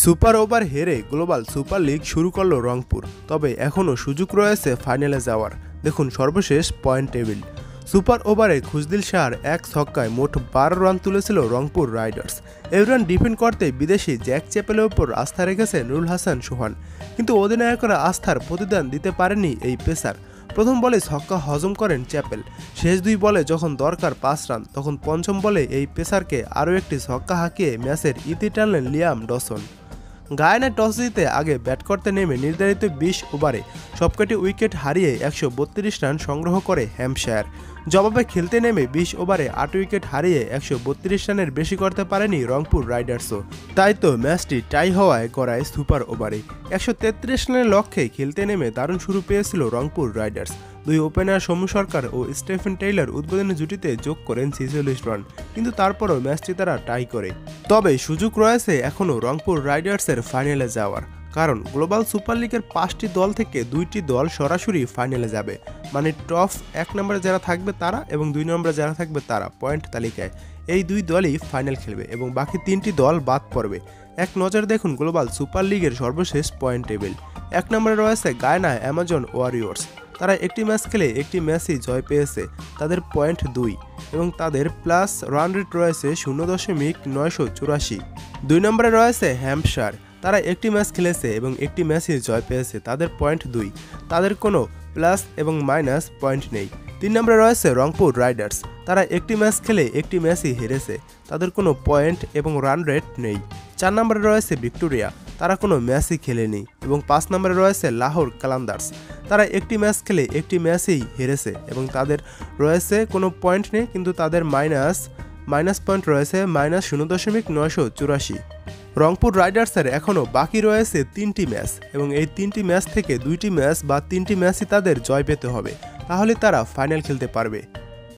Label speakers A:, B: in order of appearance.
A: Super over হেরে global super league শুরু করল রংপুর। তবে এখনও সুযোগ রয়েছে ফাইনালে যাওয়ার। দেখুন সর্বশেষ পয়েন্ট টেবিল। সুপার ওভারে খুশদিল শাহর এক ছক্কায় মোট 12 রান তুলেছিল রংপুর রাইডার্স। এই রান ডিফেন্ড করতে বিদেশি জ্যাক চ্যাপেলের উপর আস্থা রেখেছে নুরুল হাসান সোহান, কিন্তু অধিনায়করা আস্থার প্রতিদান দিতে পারেনি এই পেসার। প্রথম বলে ছক্কা হজম করেন চ্যাপেল। শেষ দুই বলে যখন দরকার 5 রান, তখন পঞ্চম বলে এই পেসারকে আরও একটি ছক্কা হাঁকিয়ে ম্যাচের ইতি টানলেন লিয়াম ডসন। গায়ানায় টস জিতে আগে ব্যাট করতে নেমে নির্ধারিত 20 ওভারে সবকটি উইকেট হারিয়ে 132 রান সংগ্রহ করে হ্যাম্পশায়ার। জবাবে খেলতে নেমে 20 ওভারে 8 উইকেট হারিয়ে 132 রানের বেশি করতে পারেনি রংপুর রাইডার্সও। তাই তো ম্যাচটি টাই হওয়ায় গড়ায় সুপার ওভারে 133 রানের লক্ষ্যে খেলতে নেমে দারুণ শুরু পেয়েছিল রংপুর রাইডার্স। দুই ওপেনার সৌম্য সরকার ও স্টেফেন টেইলর উদ্বোধনী জুটিতে যোগ করেন 46 রান, কিন্তু তারপরও ম্যাচটি তারা টাই করে। তবে সুযোগ রয়েছে এখনও রংপুর রাইডার্সের ফাইনালে যাওয়ার, কারণ গ্লোবাল সুপার লিগের 5টি দল থেকে 2টি দল সরাসরি ফাইনালে যাবে। মানে টপ 1 নম্বরে যারা থাকবে তারা এবং 2 নম্বরে যারা থাকবে তারা পয়েন্ট তালিকায় এই দুই দলই ফাইনাল খেলবে এবং বাকি 3টি দল বাদ পড়বে। এক নজর দেখুন গ্লোবাল সুপার লিগের সর্বশেষ পয়েন্ট টেবিল। 1 নম্বরে রয়েছে গায়ানা অ্যামাজন ওয়ারিয়র্স। তারা একটি ম্যাচ খেলে একটি ম্যাচই জয় পেয়েছে, তাদের পয়েন্ট 2 এবং তাদের প্লাস রান রেট রয়েছে 0.984। 2 নম্বরে রয়েছে হ্যাম্পশায়ার। তারা একটি ম্যাচ খেলেছে এবং একটি ম্যাচই জয় পেয়েছে, তাদের পয়েন্ট 2, তাদের কোনো প্লাস এবং মাইনাস পয়েন্ট নেই। 3 নম্বরে রয়েছে রংপুর রাইডার্স। তারা একটি ম্যাচ খেলে একটি ম্যাচই হেরেছে, তাদের কোনো পয়েন্ট এবং রান রেট নেই। 4 নম্বরে রয়েছে ভিক্টোরিয়া। তারা কোনো ম্যাচই খেলেনি এবং 5 নম্বরে রয়েছে লাহোর কালান্দার্স। তারা একটি ম্যাচ খেলে একটি ম্যাচই হেরেছে এবং তাদের রয়েছে কোনো পয়েন্ট নেই, কিন্তু তাদের মাইনাস পয়েন্ট রয়েছে -0.984। রংপুর রাইডার্সের এখনও বাকি রয়েছে 3টি ম্যাচ এবং এই 3টি ম্যাচ থেকে 2টি ম্যাচ বা 3টি ম্যাচই তাদের জয় পেতে হবে, তাহলে তারা ফাইনাল খেলতে পারবে।